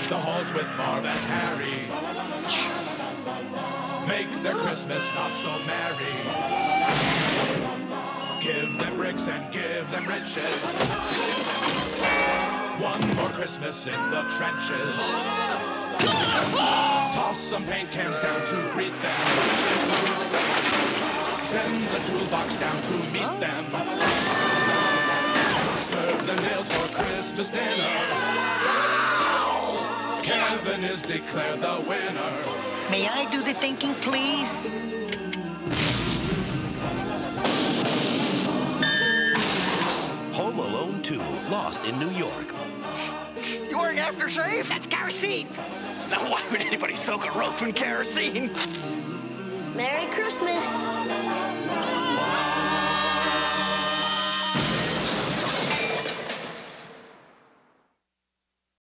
the halls with Marv and Harry. Yes! Make their Christmas not so merry. Give them bricks and give them riches. One more Christmas in the trenches. Toss some paint cans down to greet them. Send the toolbox down to meet them. Serve them meals for Christmas dinner. Kevin is declared the winner. May I do the thinking, please? Home Alone 2, Lost in New York. You wearing aftershave? That's kerosene. Now, why would anybody soak a rope in kerosene? Merry Christmas.